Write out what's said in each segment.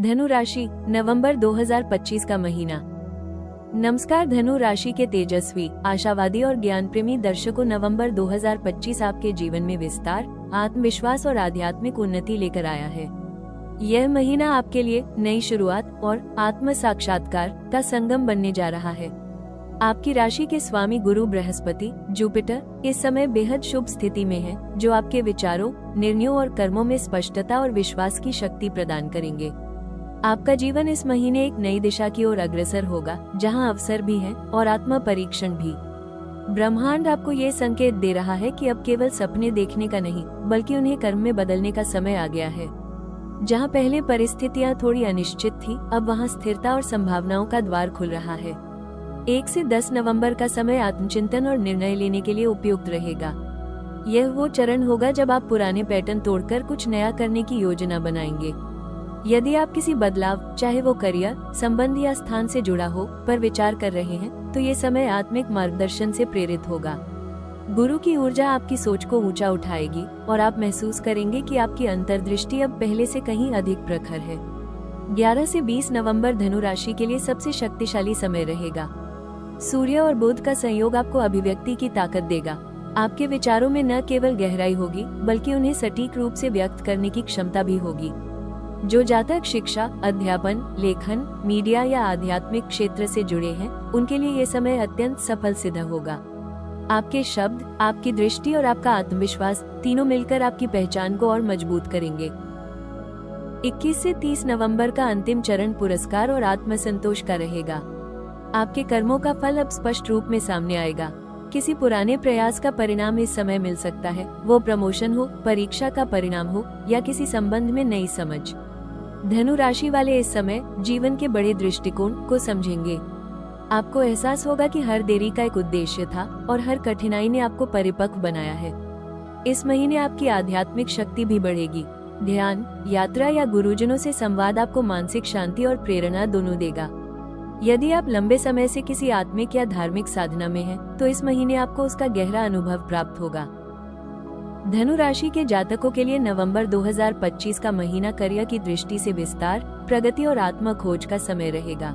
धनु राशि, नवंबर 2025 का महीना। नमस्कार धनु राशि के तेजस्वी, आशावादी और ज्ञान प्रेमी दर्शकों, नवंबर 2025 आपके जीवन में विस्तार, आत्मविश्वास और आध्यात्मिक उन्नति लेकर आया है। यह महीना आपके लिए नई शुरुआत और आत्म साक्षात्कार का संगम बनने जा रहा है। आपकी राशि के स्वामी गुरु बृहस्पति, जुपिटर, इस समय बेहद शुभ स्थिति में है, जो आपके विचारों, निर्णयों और कर्मों में स्पष्टता और विश्वास की शक्ति प्रदान करेंगे। आपका जीवन इस महीने एक नई दिशा की ओर अग्रसर होगा, जहां अवसर भी है और आत्म परीक्षण भी। ब्रह्मांड आपको ये संकेत दे रहा है कि अब केवल सपने देखने का नहीं, बल्कि उन्हें कर्म में बदलने का समय आ गया है। जहां पहले परिस्थितियां थोड़ी अनिश्चित थी, अब वहां स्थिरता और संभावनाओं का द्वार खुल रहा है। 1 से 10 नवंबर का समय आत्मचिंतन और निर्णय लेने के लिए उपयुक्त रहेगा। यह वो चरण होगा जब आप पुराने पैटर्न तोड़कर कुछ नया करने की योजना बनाएंगे। यदि आप किसी बदलाव, चाहे वो करियर, संबंध या स्थान से जुड़ा हो, पर विचार कर रहे हैं, तो ये समय आत्मिक मार्गदर्शन से प्रेरित होगा। गुरु की ऊर्जा आपकी सोच को ऊंचा उठाएगी और आप महसूस करेंगे कि आपकी अंतर्दृष्टि अब पहले से कहीं अधिक प्रखर है। 11 से 20 नवंबर धनु राशि के लिए सबसे शक्तिशाली समय रहेगा। सूर्य और बुध का संयोग आपको अभिव्यक्ति की ताकत देगा। आपके विचारों में न केवल गहराई होगी, बल्कि उन्हें सटीक रूप से व्यक्त करने की क्षमता भी होगी। जो जातक शिक्षा, अध्यापन, लेखन, मीडिया या आध्यात्मिक क्षेत्र से जुड़े हैं, उनके लिए ये समय अत्यंत सफल सिद्ध होगा। आपके शब्द, आपकी दृष्टि और आपका आत्मविश्वास तीनों मिलकर आपकी पहचान को और मजबूत करेंगे। 21 से 30 नवंबर का अंतिम चरण पुरस्कार और आत्मसंतोष का रहेगा। आपके कर्मों का फल अब स्पष्ट रूप में सामने आएगा। किसी पुराने प्रयास का परिणाम इस समय मिल सकता है, वो प्रमोशन हो, परीक्षा का परिणाम हो या किसी संबंध में नई समझ। धनु राशि वाले इस समय जीवन के बड़े दृष्टिकोण को समझेंगे। आपको एहसास होगा कि हर देरी का एक उद्देश्य था और हर कठिनाई ने आपको परिपक्व बनाया है। इस महीने आपकी आध्यात्मिक शक्ति भी बढ़ेगी। ध्यान, यात्रा या गुरुजनों से संवाद आपको मानसिक शांति और प्रेरणा दोनों देगा। यदि आप लंबे समय से किसी आत्मिक या धार्मिक साधना में हैं, तो इस महीने आपको उसका गहरा अनुभव प्राप्त होगा। धनु राशि के जातकों के लिए नवंबर 2025 का महीना करियर की दृष्टि से विस्तार, प्रगति और आत्म खोज का समय रहेगा।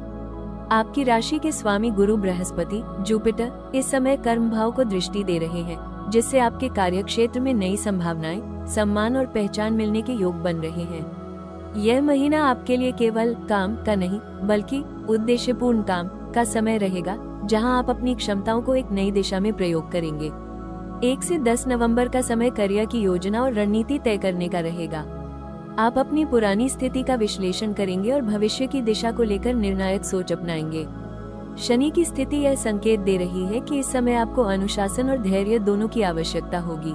आपकी राशि के स्वामी गुरु बृहस्पति, जुपिटर, इस समय कर्म भाव को दृष्टि दे रहे हैं, जिससे आपके कार्य क्षेत्र में नई संभावनाएं, सम्मान और पहचान मिलने के योग बन रहे हैं। यह महीना आपके लिए केवल काम का नहीं, बल्कि उद्देश्यपूर्ण काम का समय रहेगा, जहां आप अपनी क्षमताओं को एक नई दिशा में प्रयोग करेंगे। 1 से 10 नवंबर का समय करियर की योजना और रणनीति तय करने का रहेगा। आप अपनी पुरानी स्थिति का विश्लेषण करेंगे और भविष्य की दिशा को लेकर निर्णायक सोच अपनाएंगे। शनि की स्थिति यह संकेत दे रही है कि इस समय आपको अनुशासन और धैर्य दोनों की आवश्यकता होगी।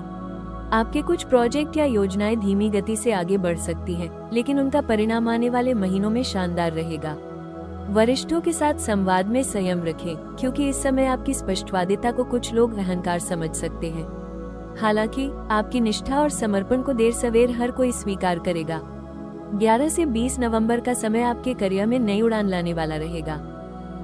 आपके कुछ प्रोजेक्ट या योजनाएं धीमी गति से आगे बढ़ सकती हैं, लेकिन उनका परिणाम आने वाले महीनों में शानदार रहेगा। वरिष्ठों के साथ संवाद में संयम रखें, क्योंकि इस समय आपकी स्पष्टवादिता को कुछ लोग अहंकार समझ सकते हैं। हालांकि आपकी निष्ठा और समर्पण को देर सवेर हर कोई स्वीकार करेगा। 11 से 20 नवंबर का समय आपके करियर में नई उड़ान लाने वाला रहेगा।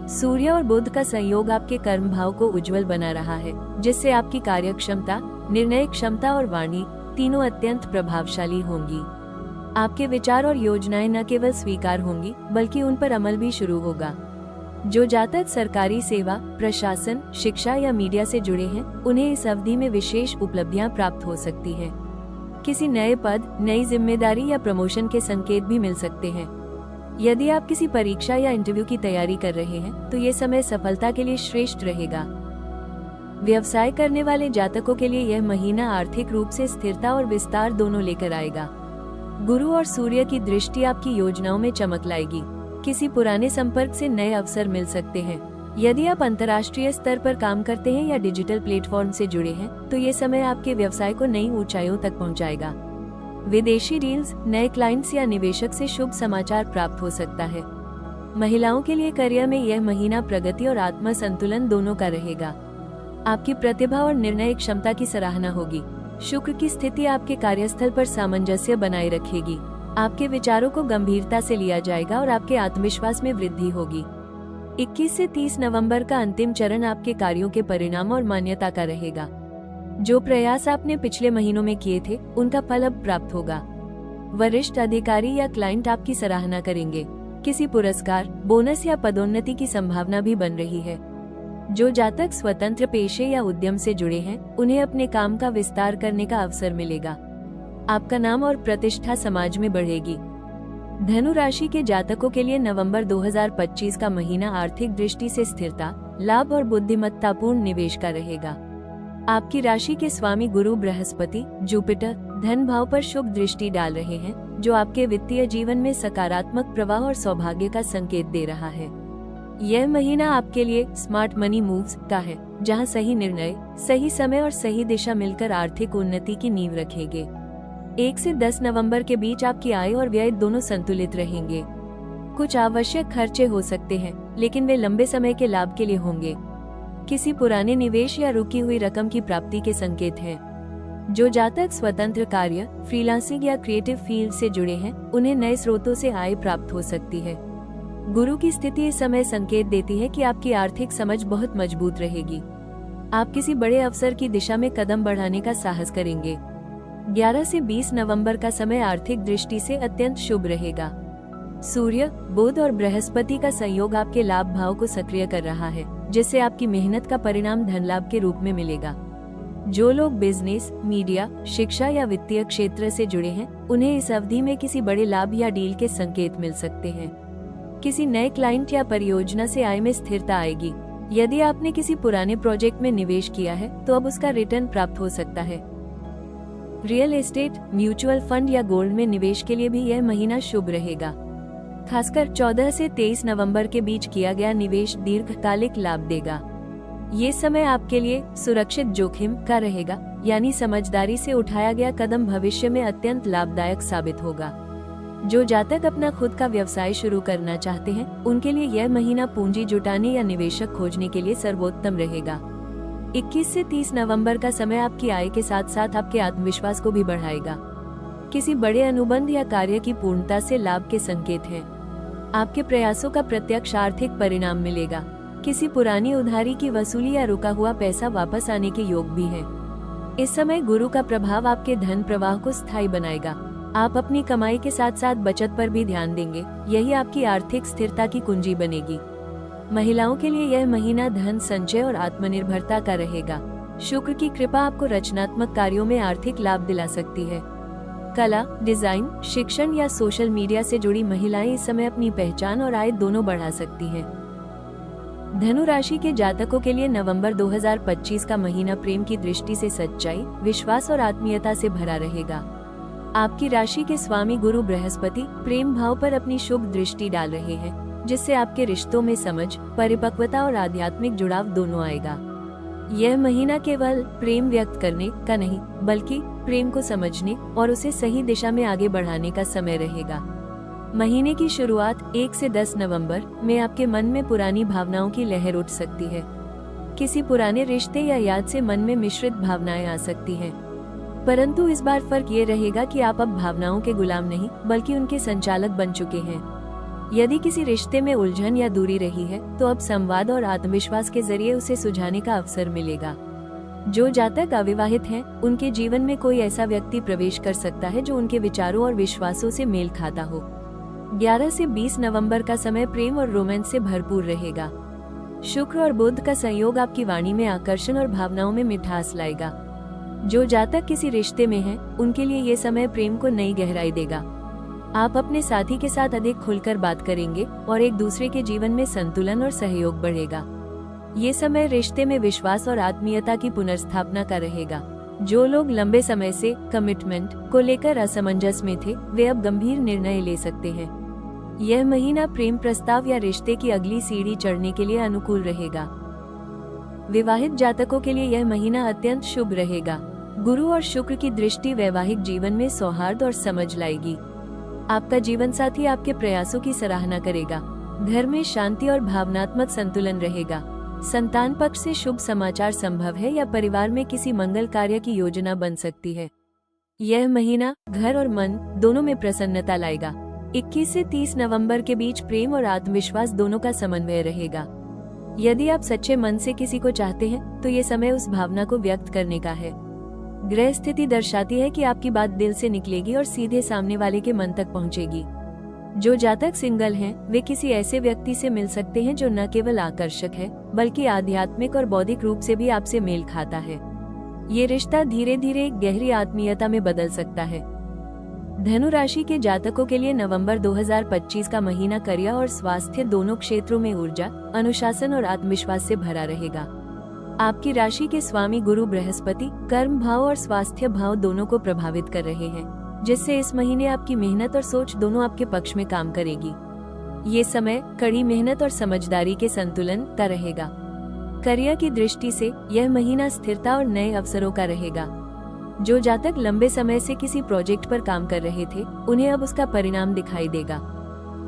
सूर्य और बुध का संयोग आपके कर्म भाव को उज्जवल बना रहा है, जिससे आपकी कार्य क्षमता, निर्णय क्षमता और वाणी तीनों अत्यंत प्रभावशाली होंगी। आपके विचार और योजनाएं न केवल स्वीकार होंगी, बल्कि उन पर अमल भी शुरू होगा। जो जातक सरकारी सेवा, प्रशासन, शिक्षा या मीडिया से जुड़े हैं, उन्हें इस अवधि में विशेष उपलब्धियां प्राप्त हो सकती हैं। किसी नए पद, नई जिम्मेदारी या प्रमोशन के संकेत भी मिल सकते हैं। यदि आप किसी परीक्षा या इंटरव्यू की तैयारी कर रहे हैं, तो ये समय सफलता के लिए श्रेष्ठ रहेगा। व्यवसाय करने वाले जातकों के लिए यह महीना आर्थिक रूप से स्थिरता और विस्तार दोनों लेकर आएगा। गुरु और सूर्य की दृष्टि आपकी योजनाओं में चमक लाएगी। किसी पुराने संपर्क से नए अवसर मिल सकते हैं। यदि आप अंतर्राष्ट्रीय स्तर पर काम करते हैं या डिजिटल प्लेटफॉर्म से जुड़े हैं, तो ये समय आपके व्यवसाय को नई ऊंचाइयों तक पहुंचाएगा। विदेशी डील्स, नए क्लाइंट्स या निवेशक से शुभ समाचार प्राप्त हो सकता है। महिलाओं के लिए करियर में यह महीना प्रगति और आत्म संतुलन दोनों का रहेगा। आपकी प्रतिभा और निर्णय क्षमता की सराहना होगी। शुक्र की स्थिति आपके कार्यस्थल पर सामंजस्य बनाए रखेगी। आपके विचारों को गंभीरता से लिया जाएगा और आपके आत्मविश्वास में वृद्धि होगी। 21 से 30 नवंबर का अंतिम चरण आपके कार्यों के परिणाम और मान्यता का रहेगा। जो प्रयास आपने पिछले महीनों में किए थे, उनका फल अब प्राप्त होगा। वरिष्ठ अधिकारी या क्लाइंट आपकी सराहना करेंगे। किसी पुरस्कार, बोनस या पदोन्नति की संभावना भी बन रही है। जो जातक स्वतंत्र पेशे या उद्यम से जुड़े हैं, उन्हें अपने काम का विस्तार करने का अवसर मिलेगा। आपका नाम और प्रतिष्ठा समाज में बढ़ेगी। धनु राशि के जातकों के लिए नवंबर 2025 का महीना आर्थिक दृष्टि से स्थिरता, लाभ और बुद्धिमत्तापूर्ण निवेश का रहेगा। आपकी राशि के स्वामी गुरु बृहस्पति, जुपिटर, धन भाव पर शुभ दृष्टि डाल रहे हैं, जो आपके वित्तीय जीवन में सकारात्मक प्रवाह और सौभाग्य का संकेत दे रहा है। यह महीना आपके लिए स्मार्ट मनी मूव्स का है, जहां सही निर्णय, सही समय और सही दिशा मिलकर आर्थिक उन्नति की नींव रखेंगे। 1 से 10 नवंबर के बीच आपकी आय और व्यय दोनों संतुलित रहेंगे। कुछ आवश्यक खर्चे हो सकते हैं, लेकिन वे लंबे समय के लाभ के लिए होंगे। किसी पुराने निवेश या रुकी हुई रकम की प्राप्ति के संकेत हैं। जो जातक स्वतंत्र कार्य, फ्रीलांसिंग या क्रिएटिव फील्ड से जुड़े हैं, उन्हें नए स्रोतों से आय प्राप्त हो सकती है। गुरु की स्थिति इस समय संकेत देती है कि आपकी आर्थिक समझ बहुत मजबूत रहेगी। आप किसी बड़े अवसर की दिशा में कदम बढ़ाने का साहस करेंगे। 11 से 20 नवंबर का समय आर्थिक दृष्टि से अत्यंत शुभ रहेगा। सूर्य, बुध और बृहस्पति का संयोग आपके लाभ भाव को सक्रिय कर रहा है, जिससे आपकी मेहनत का परिणाम धन लाभ के रूप में मिलेगा। जो लोग बिजनेस, मीडिया, शिक्षा या वित्तीय क्षेत्र से जुड़े हैं, उन्हें इस अवधि में किसी बड़े लाभ या डील के संकेत मिल सकते हैं। किसी नए क्लाइंट या परियोजना से आय में स्थिरता आएगी। यदि आपने किसी पुराने प्रोजेक्ट में निवेश किया है, तो अब उसका रिटर्न प्राप्त हो सकता है। रियल एस्टेट, म्यूचुअल फंड या गोल्ड में निवेश के लिए भी यह महीना शुभ रहेगा। खासकर 14 से 23 नवंबर के बीच किया गया निवेश दीर्घकालिक लाभ देगा। ये समय आपके लिए सुरक्षित जोखिम का रहेगा, यानी समझदारी से उठाया गया कदम भविष्य में अत्यंत लाभदायक साबित होगा। जो जातक अपना खुद का व्यवसाय शुरू करना चाहते हैं, उनके लिए यह महीना पूंजी जुटाने या निवेशक खोजने के लिए सर्वोत्तम रहेगा। 21 से 30 नवंबर का समय आपकी आय के साथ साथ आपके आत्मविश्वास को भी बढ़ाएगा। किसी बड़े अनुबंध या कार्य की पूर्णता से लाभ के संकेत हैं। आपके प्रयासों का प्रत्यक्ष आर्थिक परिणाम मिलेगा। किसी पुरानी उधारी की वसूली या रुका हुआ पैसा वापस आने के योग भी है। इस समय गुरु का प्रभाव आपके धन प्रवाह को स्थायी बनाएगा। आप अपनी कमाई के साथ साथ बचत पर भी ध्यान देंगे, यही आपकी आर्थिक स्थिरता की कुंजी बनेगी। महिलाओं के लिए यह महीना धन संचय और आत्मनिर्भरता का रहेगा। शुक्र की कृपा आपको रचनात्मक कार्यों में आर्थिक लाभ दिला सकती है। कला, डिजाइन, शिक्षण या सोशल मीडिया से जुड़ी महिलाएं इस समय अपनी पहचान और आय दोनों बढ़ा सकती हैं। धनु राशि के जातकों के लिए नवंबर 2025 का महीना प्रेम की दृष्टि से सच्चाई, विश्वास और आत्मीयता से भरा रहेगा। आपकी राशि के स्वामी गुरु बृहस्पति प्रेम भाव पर अपनी शुभ दृष्टि डाल रहे हैं, जिससे आपके रिश्तों में समझ, परिपक्वता और आध्यात्मिक जुड़ाव दोनों आएगा। यह महीना केवल प्रेम व्यक्त करने का नहीं, बल्कि प्रेम को समझने और उसे सही दिशा में आगे बढ़ाने का समय रहेगा। महीने की शुरुआत 1 से 10 नवंबर में आपके मन में पुरानी भावनाओं की लहर उठ सकती है। किसी पुराने रिश्ते या याद से मन में मिश्रित भावनाएं आ सकती हैं। परंतु इस बार फर्क ये रहेगा कि आप अब भावनाओं के गुलाम नहीं, बल्कि उनके संचालक बन चुके हैं। यदि किसी रिश्ते में उलझन या दूरी रही है, तो अब संवाद और आत्मविश्वास के जरिए उसे सुलझाने का अवसर मिलेगा। जो जातक अविवाहित हैं, उनके जीवन में कोई ऐसा व्यक्ति प्रवेश कर सकता है जो उनके विचारों और विश्वासों से मेल खाता हो। 11 से 20 नवंबर का समय प्रेम और रोमांस से भरपूर रहेगा। शुक्र और बुध का संयोग आपकी वाणी में आकर्षण और भावनाओं में मिठास लाएगा। जो जातक किसी रिश्ते में हैं, उनके लिए ये समय प्रेम को नई गहराई देगा। आप अपने साथी के साथ अधिक खुलकर बात करेंगे और एक दूसरे के जीवन में संतुलन और सहयोग बढ़ेगा। ये समय रिश्ते में विश्वास और आत्मीयता की पुनर्स्थापना का रहेगा। जो लोग लंबे समय से कमिटमेंट को लेकर असमंजस में थे, वे अब गंभीर निर्णय ले सकते हैं। यह महीना प्रेम प्रस्ताव या रिश्ते की अगली सीढ़ी चढ़ने के लिए अनुकूल रहेगा। विवाहित जातकों के लिए यह महीना अत्यंत शुभ रहेगा। गुरु और शुक्र की दृष्टि वैवाहिक जीवन में सौहार्द और समझ लाएगी। आपका जीवन साथी आपके प्रयासों की सराहना करेगा। घर में शांति और भावनात्मक संतुलन रहेगा। संतान पक्ष से शुभ समाचार संभव है या परिवार में किसी मंगल कार्य की योजना बन सकती है। यह महीना घर और मन दोनों में प्रसन्नता लाएगा। 21 से 30 नवंबर के बीच प्रेम और आत्मविश्वास दोनों का समन्वय रहेगा। यदि आप सच्चे मन से किसी को चाहते हैं, तो ये समय उस भावना को व्यक्त करने का है। ग्रह स्थिति दर्शाती है कि आपकी बात दिल से निकलेगी और सीधे सामने वाले के मन तक पहुंचेगी। जो जातक सिंगल हैं, वे किसी ऐसे व्यक्ति से मिल सकते हैं जो न केवल आकर्षक है बल्कि आध्यात्मिक और बौद्धिक रूप से भी आपसे मेल खाता है। ये रिश्ता धीरे धीरे एक गहरी आत्मीयता में बदल सकता है। धनु राशि के जातकों के लिए नवंबर 2025 का महीना करियर और स्वास्थ्य दोनों क्षेत्रों में ऊर्जा, अनुशासन और आत्मविश्वास से भरा रहेगा। आपकी राशि के स्वामी गुरु बृहस्पति कर्म भाव और स्वास्थ्य भाव दोनों को प्रभावित कर रहे हैं, जिससे इस महीने आपकी मेहनत और सोच दोनों आपके पक्ष में काम करेगी। ये समय कड़ी मेहनत और समझदारी के संतुलन का रहेगा। करियर की दृष्टि से यह महीना स्थिरता और नए अवसरों का रहेगा। जो जातक लंबे समय से किसी प्रोजेक्ट पर काम कर रहे थे, उन्हें अब उसका परिणाम दिखाई देगा।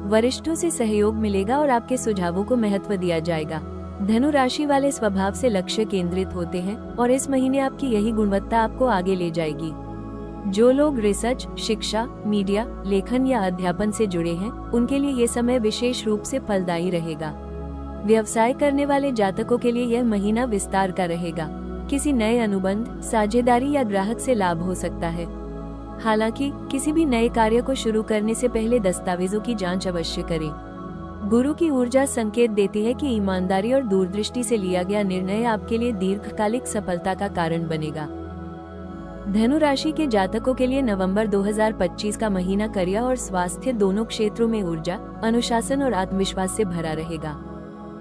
वरिष्ठों से सहयोग मिलेगा और आपके सुझावों को महत्व दिया जाएगा। धनु राशि वाले स्वभाव से लक्ष्य केंद्रित होते हैं और इस महीने आपकी यही गुणवत्ता आपको आगे ले जाएगी। जो लोग रिसर्च, शिक्षा, मीडिया, लेखन या अध्यापन से जुड़े हैं, उनके लिए ये समय विशेष रूप से फलदायी रहेगा। व्यवसाय करने वाले जातकों के लिए यह महीना विस्तार का रहेगा। किसी नए अनुबंध, साझेदारी या ग्राहक से लाभ हो सकता है। हालांकि किसी भी नए कार्य को शुरू करने से पहले दस्तावेजों की जांच अवश्य करें। गुरु की ऊर्जा संकेत देती है कि ईमानदारी और दूरदृष्टि से लिया गया निर्णय आपके लिए दीर्घकालिक सफलता का कारण बनेगा। धनु राशि के जातकों के लिए नवंबर 2025 का महीना करियर और स्वास्थ्य दोनों क्षेत्रों में ऊर्जा, अनुशासन और आत्मविश्वास से भरा रहेगा।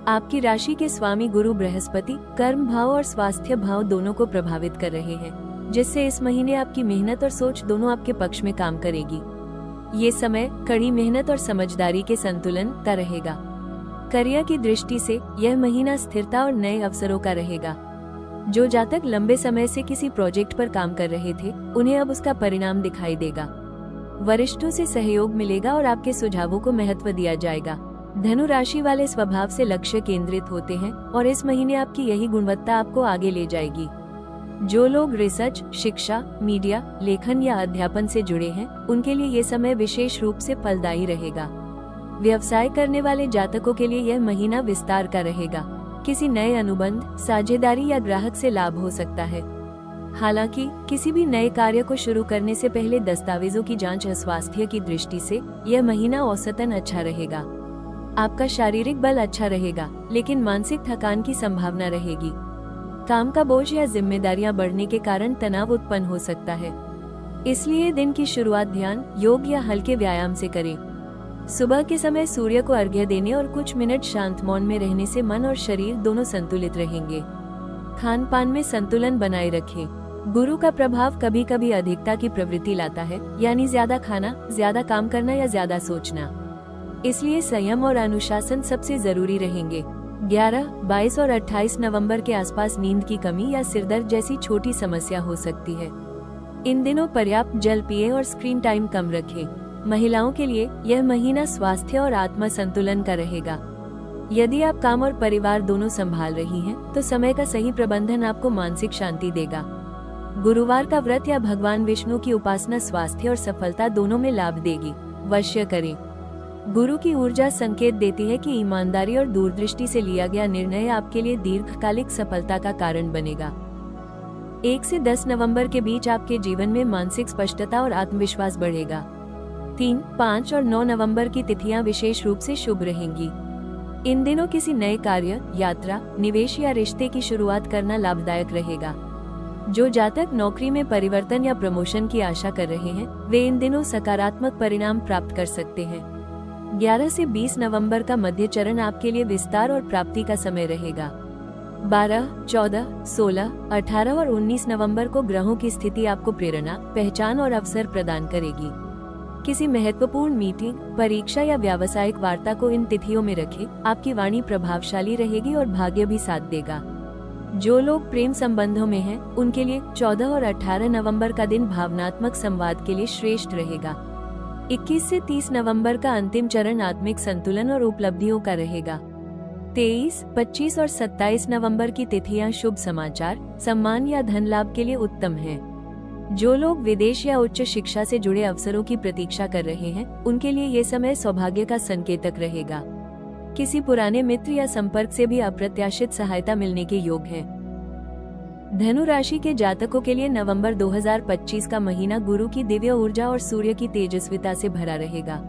आपकी राशि के स्वामी गुरु बृहस्पति कर्म भाव और स्वास्थ्य भाव दोनों को प्रभावित कर रहे हैं, जिससे इस महीने आपकी मेहनत और सोच दोनों आपके पक्ष में काम करेगी। ये समय कड़ी मेहनत और समझदारी के संतुलन का रहेगा। करियर की दृष्टि से यह महीना स्थिरता और नए अवसरों का रहेगा। जो जातक लंबे समय से किसी प्रोजेक्ट पर काम कर रहे थे, उन्हें अब उसका परिणाम दिखाई देगा। वरिष्ठों से सहयोग मिलेगा और आपके सुझावों को महत्व दिया जाएगा। धनु राशि वाले स्वभाव से लक्ष्य केंद्रित होते हैं और इस महीने आपकी यही गुणवत्ता आपको आगे ले जाएगी। जो लोग रिसर्च, शिक्षा, मीडिया, लेखन या अध्यापन से जुड़े हैं, उनके लिए ये समय विशेष रूप से फलदायी रहेगा। व्यवसाय करने वाले जातकों के लिए यह महीना विस्तार का रहेगा। किसी नए अनुबंध, साझेदारी या ग्राहक से लाभ हो सकता है। हालांकि किसी भी नए कार्य को शुरू करने से पहले दस्तावेजों की जांच स्वास्थ्य की दृष्टि से यह महीना औसतन अच्छा रहेगा। आपका शारीरिक बल अच्छा रहेगा, लेकिन मानसिक थकान की संभावना रहेगी। काम का बोझ या जिम्मेदारियां बढ़ने के कारण तनाव उत्पन्न हो सकता है। इसलिए दिन की शुरुआत ध्यान, योग या हल्के व्यायाम से करें। सुबह के समय सूर्य को अर्घ्य देने और कुछ मिनट शांत मौन में रहने से मन और शरीर दोनों संतुलित रहेंगे। खान पान में संतुलन बनाए रखें। गुरु का प्रभाव कभी कभी अधिकता की प्रवृत्ति लाता है, यानी ज्यादा खाना, ज्यादा काम करना या ज्यादा सोचना। इसलिए संयम और अनुशासन सबसे जरूरी रहेंगे। 11, 22 और 28 नवंबर के आसपास नींद की कमी या सिरदर्द जैसी छोटी समस्या हो सकती है। इन दिनों पर्याप्त जल पिएं और स्क्रीन टाइम कम रखें। महिलाओं के लिए यह महीना स्वास्थ्य और आत्म संतुलन का रहेगा। यदि आप काम और परिवार दोनों संभाल रही हैं, तो समय का सही प्रबंधन आपको मानसिक शांति देगा। गुरुवार का व्रत या भगवान विष्णु की उपासना स्वास्थ्य और सफलता दोनों में लाभ देगी। अवश्य करें। गुरु की ऊर्जा संकेत देती है कि ईमानदारी और दूरदृष्टि से लिया गया निर्णय आपके लिए दीर्घकालिक सफलता का कारण बनेगा। 1 से 10 नवंबर के बीच आपके जीवन में मानसिक स्पष्टता और आत्मविश्वास बढ़ेगा। 3, 5 और 9 नवंबर की तिथियां विशेष रूप से शुभ रहेंगी। इन दिनों किसी नए कार्य, यात्रा, निवेश या रिश्ते की शुरुआत करना लाभदायक रहेगा। जो जातक नौकरी में परिवर्तन या प्रमोशन की आशा कर रहे हैं, वे इन दिनों सकारात्मक परिणाम प्राप्त कर सकते हैं। 11 से 20 नवंबर का मध्य चरण आपके लिए विस्तार और प्राप्ति का समय रहेगा। 12, 14, 16, 18 और 19 नवंबर को ग्रहों की स्थिति आपको प्रेरणा, पहचान और अवसर प्रदान करेगी। किसी महत्वपूर्ण मीटिंग, परीक्षा या व्यावसायिक वार्ता को इन तिथियों में रखें। आपकी वाणी प्रभावशाली रहेगी और भाग्य भी साथ देगा। जो लोग प्रेम संबंधों में हैं, उनके लिए 14 और 18 नवंबर का दिन भावनात्मक संवाद के लिए श्रेष्ठ रहेगा। 21 से 30 नवंबर का अंतिम चरण आत्मिक संतुलन और उपलब्धियों का रहेगा। 23, 25 और 27 नवंबर की तिथियां शुभ समाचार, सम्मान या धन लाभ के लिए उत्तम हैं। जो लोग विदेश या उच्च शिक्षा से जुड़े अवसरों की प्रतीक्षा कर रहे हैं, उनके लिए ये समय सौभाग्य का संकेतक रहेगा। किसी पुराने मित्र या संपर्क से भी अप्रत्याशित सहायता मिलने के योग है। धनु राशि के जातकों के लिए नवंबर 2025 का महीना गुरु की दिव्य ऊर्जा और सूर्य की तेजस्विता से भरा रहेगा।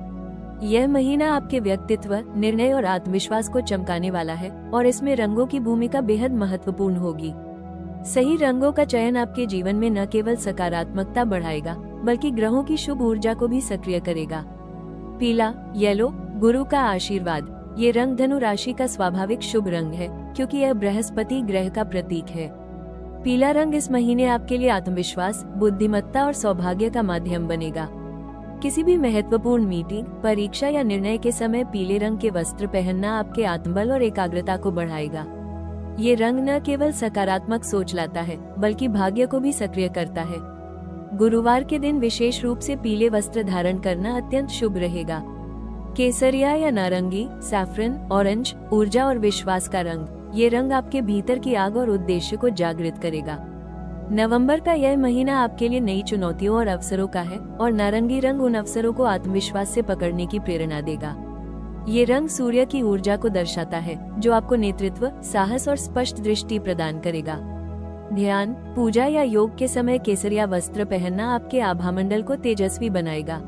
यह महीना आपके व्यक्तित्व, निर्णय और आत्मविश्वास को चमकाने वाला है और इसमें रंगों की भूमिका बेहद महत्वपूर्ण होगी। सही रंगों का चयन आपके जीवन में न केवल सकारात्मकता बढ़ाएगा बल्कि ग्रहों की शुभ ऊर्जा को भी सक्रिय करेगा। पीला, येलो, गुरु का आशीर्वाद। ये रंग धनु राशि का स्वाभाविक शुभ रंग है क्योंकि यह बृहस्पति ग्रह का प्रतीक है। पीला रंग इस महीने आपके लिए आत्मविश्वास, बुद्धिमत्ता और सौभाग्य का माध्यम बनेगा। किसी भी महत्वपूर्ण मीटिंग, परीक्षा या निर्णय के समय पीले रंग के वस्त्र पहनना आपके आत्मबल और एकाग्रता को बढ़ाएगा। ये रंग न केवल सकारात्मक सोच लाता है बल्कि भाग्य को भी सक्रिय करता है। गुरुवार के दिन विशेष रूप से पीले वस्त्र धारण करना अत्यंत शुभ रहेगा। केसरिया या नारंगी, सैफरन, ऑरेंज, ऊर्जा और विश्वास का रंग। ये रंग आपके भीतर की आग और उद्देश्य को जागृत करेगा। नवंबर का यह महीना आपके लिए नई चुनौतियों और अवसरों का है और नारंगी रंग उन अवसरों को आत्मविश्वास से पकड़ने की प्रेरणा देगा। ये रंग सूर्य की ऊर्जा को दर्शाता है जो आपको नेतृत्व, साहस और स्पष्ट दृष्टि प्रदान करेगा। ध्यान, पूजा या योग के समय केसरिया वस्त्र पहनना आपके आभामंडल को तेजस्वी बनाएगा।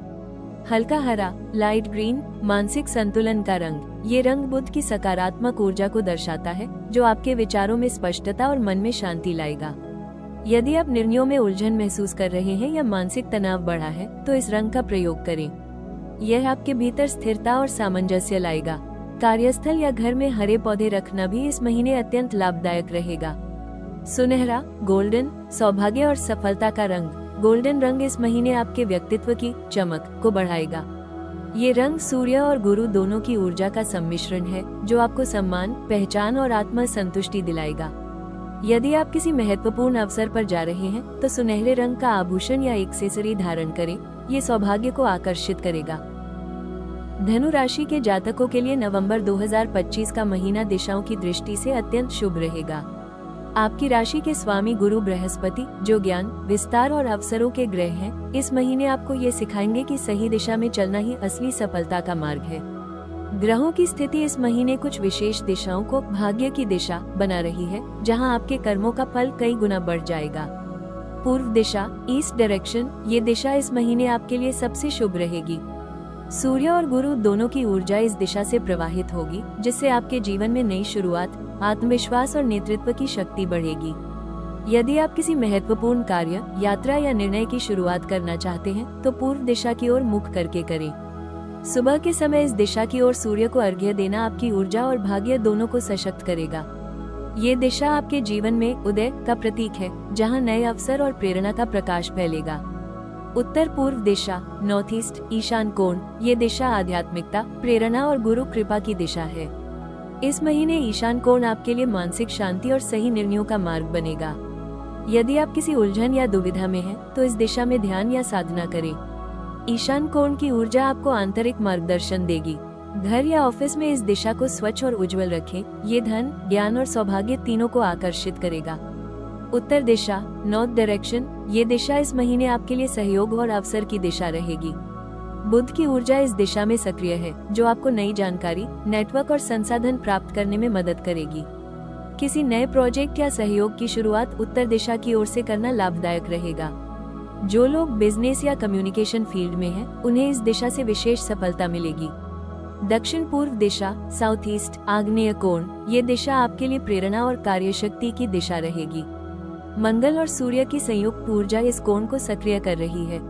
हल्का हरा, लाइट ग्रीन, मानसिक संतुलन का रंग। ये रंग बुध की सकारात्मक ऊर्जा को दर्शाता है जो आपके विचारों में स्पष्टता और मन में शांति लाएगा। यदि आप निर्णयों में उलझन महसूस कर रहे हैं या मानसिक तनाव बढ़ा है तो इस रंग का प्रयोग करें। यह आपके भीतर स्थिरता और सामंजस्य लाएगा। कार्यस्थल या घर में हरे पौधे रखना भी इस महीने अत्यंत लाभदायक रहेगा। सुनहरा, गोल्डन, सौभाग्य और सफलता का रंग। गोल्डन रंग इस महीने आपके व्यक्तित्व की चमक को बढ़ाएगा। ये रंग सूर्य और गुरु दोनों की ऊर्जा का सम्मिश्रण है जो आपको सम्मान, पहचान और आत्म संतुष्टि दिलाएगा। यदि आप किसी महत्वपूर्ण अवसर पर जा रहे हैं तो सुनहरे रंग का आभूषण या एक्सेसरी धारण करें। ये सौभाग्य को आकर्षित करेगा। धनु राशि के जातकों के लिए नवंबर 2025 का महीना दिशाओं की दृष्टि से अत्यंत शुभ रहेगा। आपकी राशि के स्वामी गुरु बृहस्पति, जो ज्ञान, विस्तार और अवसरों के ग्रह हैं, इस महीने आपको ये सिखाएंगे कि सही दिशा में चलना ही असली सफलता का मार्ग है। ग्रहों की स्थिति इस महीने कुछ विशेष दिशाओं को भाग्य की दिशा बना रही है, जहां आपके कर्मों का फल कई गुना बढ़ जाएगा। पूर्व दिशा, ईस्ट डायरेक्शन, ये दिशा इस महीने आपके लिए सबसे शुभ रहेगी। सूर्य और गुरु दोनों की ऊर्जा इस दिशा से प्रवाहित होगी, जिससे आपके जीवन में नई शुरुआत, आत्मविश्वास और नेतृत्व की शक्ति बढ़ेगी। यदि आप किसी महत्वपूर्ण कार्य, यात्रा या निर्णय की शुरुआत करना चाहते हैं तो पूर्व दिशा की ओर मुख करके करें। सुबह के समय इस दिशा की ओर सूर्य को अर्घ्य देना आपकी ऊर्जा और भाग्य दोनों को सशक्त करेगा। ये दिशा आपके जीवन में उदय का प्रतीक है, जहां नए अवसर और प्रेरणा का प्रकाश फैलेगा। उत्तर पूर्व दिशा, नॉर्थ ईस्ट, ईशान कोण, ये दिशा आध्यात्मिकता, प्रेरणा और गुरु कृपा की दिशा है। इस महीने ईशान कोण आपके लिए मानसिक शांति और सही निर्णयों का मार्ग बनेगा। यदि आप किसी उलझन या दुविधा में हैं, तो इस दिशा में ध्यान या साधना करें। ईशान कोण की ऊर्जा आपको आंतरिक मार्गदर्शन देगी। घर या ऑफिस में इस दिशा को स्वच्छ और उज्जवल रखें। ये धन, ज्ञान और सौभाग्य तीनों को आकर्षित करेगा। उत्तर दिशा, नॉर्थ डायरेक्शन, ये दिशा इस महीने आपके लिए सहयोग और अवसर की दिशा रहेगी। बुध की ऊर्जा इस दिशा में सक्रिय है, जो आपको नई जानकारी, नेटवर्क और संसाधन प्राप्त करने में मदद करेगी। किसी नए प्रोजेक्ट या सहयोग की शुरुआत उत्तर दिशा की ओर से करना लाभदायक रहेगा। जो लोग बिजनेस या कम्युनिकेशन फील्ड में हैं, उन्हें इस दिशा से विशेष सफलता मिलेगी। दक्षिण पूर्व दिशा, साउथ ईस्ट, आग्नेय कोण, ये दिशा आपके लिए प्रेरणा और कार्यशक्ति की दिशा रहेगी। मंगल और सूर्य की संयुक्त ऊर्जा इस कोण को सक्रिय कर रही है।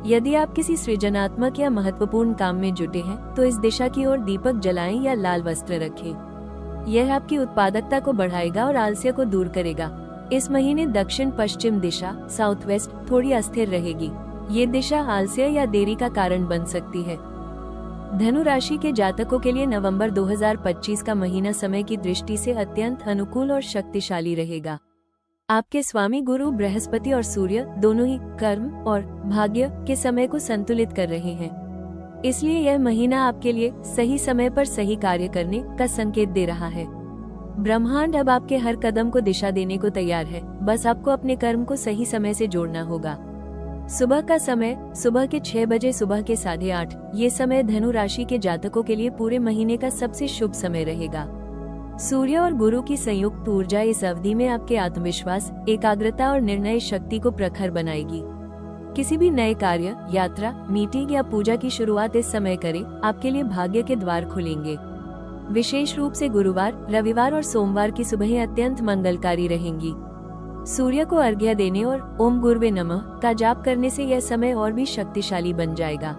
यदि आप किसी सृजनात्मक या महत्वपूर्ण काम में जुटे हैं, तो इस दिशा की ओर दीपक जलाएं या लाल वस्त्र रखें। यह आपकी उत्पादकता को बढ़ाएगा और आलस्य को दूर करेगा। इस महीने दक्षिण पश्चिम दिशा, साउथ वेस्ट, थोड़ी अस्थिर रहेगी। ये दिशा आलस्य या देरी का कारण बन सकती है। धनु राशि के जातकों के लिए नवंबर 2025 का महीना समय की दृष्टि से अत्यंत अनुकूल और शक्तिशाली रहेगा। आपके स्वामी गुरु बृहस्पति और सूर्य दोनों ही कर्म और भाग्य के समय को संतुलित कर रहे हैं। इसलिए यह महीना आपके लिए सही समय पर सही कार्य करने का संकेत दे रहा है। ब्रह्मांड अब आपके हर कदम को दिशा देने को तैयार है, बस आपको अपने कर्म को सही समय से जोड़ना होगा। सुबह का समय, सुबह के 6 बजे सुबह के 8:30, ये समय धनु राशि के जातकों के लिए पूरे महीने का सबसे शुभ समय रहेगा। सूर्य और गुरु की संयुक्त ऊर्जा इस अवधि में आपके आत्मविश्वास, एकाग्रता और निर्णय शक्ति को प्रखर बनाएगी। किसी भी नए कार्य, यात्रा, मीटिंग या पूजा की शुरुआत इस समय करें, आपके लिए भाग्य के द्वार खुलेंगे। विशेष रूप से गुरुवार, रविवार और सोमवार की सुबहें अत्यंत मंगलकारी रहेंगी। सूर्य को अर्घ्य देने और ओम गुरुवे नमः का जाप करने से यह समय और भी शक्तिशाली बन जाएगा।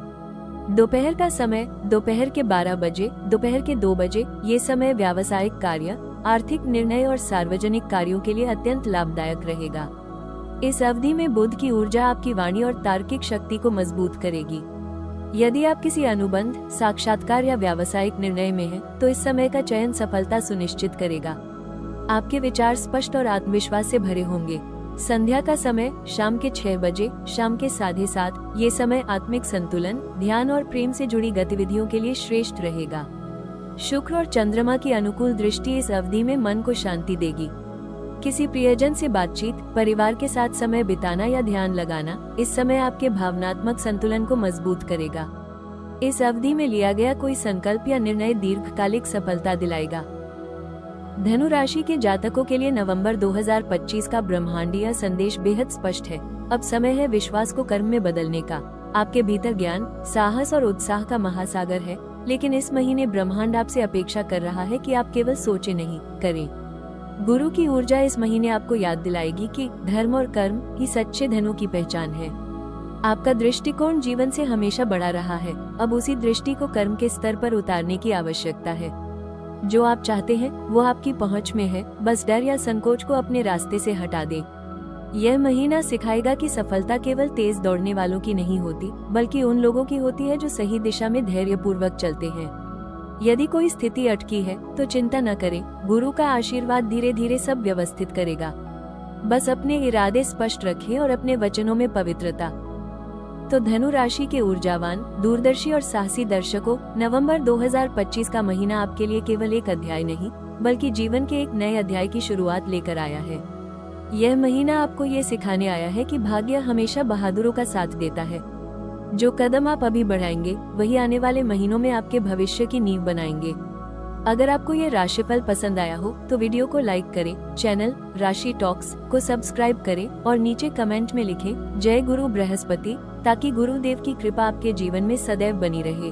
दोपहर का समय, दोपहर के 12 बजे, दोपहर के 2 बजे, ये समय व्यावसायिक कार्य, आर्थिक निर्णय और सार्वजनिक कार्यों के लिए अत्यंत लाभदायक रहेगा। इस अवधि में बुध की ऊर्जा आपकी वाणी और तार्किक शक्ति को मजबूत करेगी। यदि आप किसी अनुबंध, साक्षात्कार या व्यावसायिक निर्णय में हैं, तो इस समय का चयन सफलता सुनिश्चित करेगा। आपके विचार स्पष्ट और आत्मविश्वास से भरे होंगे। संध्या का समय, शाम के 6 बजे, शाम के 7:30, ये समय आत्मिक संतुलन, ध्यान और प्रेम से जुड़ी गतिविधियों के लिए श्रेष्ठ रहेगा। शुक्र और चंद्रमा की अनुकूल दृष्टि इस अवधि में मन को शांति देगी। किसी प्रियजन से बातचीत, परिवार के साथ समय बिताना या ध्यान लगाना इस समय आपके भावनात्मक संतुलन को मजबूत करेगा। इस अवधि में लिया गया कोई संकल्प या निर्णय दीर्घकालिक सफलता दिलाएगा। धनु राशि के जातकों के लिए नवंबर 2025 का ब्रह्मांडीय संदेश बेहद स्पष्ट है। अब समय है विश्वास को कर्म में बदलने का। आपके भीतर ज्ञान, साहस और उत्साह का महासागर है, लेकिन इस महीने ब्रह्मांड आपसे अपेक्षा कर रहा है कि आप केवल सोचे नहीं, करें। गुरु की ऊर्जा इस महीने आपको याद दिलाएगी कि धर्म और कर्म ही सच्चे धनु की पहचान है। आपका दृष्टिकोण जीवन से हमेशा बढ़ा रहा है, अब उसी दृष्टि को कर्म के स्तर पर उतारने की आवश्यकता है। जो आप चाहते हैं वो आपकी पहुंच में है, बस डर या संकोच को अपने रास्ते से हटा दें। यह महीना सिखाएगा कि सफलता केवल तेज दौड़ने वालों की नहीं होती, बल्कि उन लोगों की होती है जो सही दिशा में धैर्यपूर्वक चलते हैं। यदि कोई स्थिति अटकी है तो चिंता न करें, गुरु का आशीर्वाद धीरे धीरे सब व्यवस्थित करेगा। बस अपने इरादे स्पष्ट रखें और अपने वचनों में पवित्रता। तो धनु राशि के ऊर्जावान, दूरदर्शी और साहसी दर्शकों, नवंबर 2025 का महीना आपके लिए केवल एक अध्याय नहीं, बल्कि जीवन के एक नए अध्याय की शुरुआत लेकर आया है। यह महीना आपको ये सिखाने आया है कि भाग्य हमेशा बहादुरों का साथ देता है। जो कदम आप अभी बढ़ाएंगे, वही आने वाले महीनों में आपके भविष्य की नींव बनाएंगे। अगर आपको ये राशिफल पसंद आया हो तो वीडियो को लाइक करें, चैनल राशि टॉक्स को सब्सक्राइब करें और नीचे कमेंट में लिखें जय गुरु बृहस्पति, ताकि गुरुदेव की कृपा आपके जीवन में सदैव बनी रहे।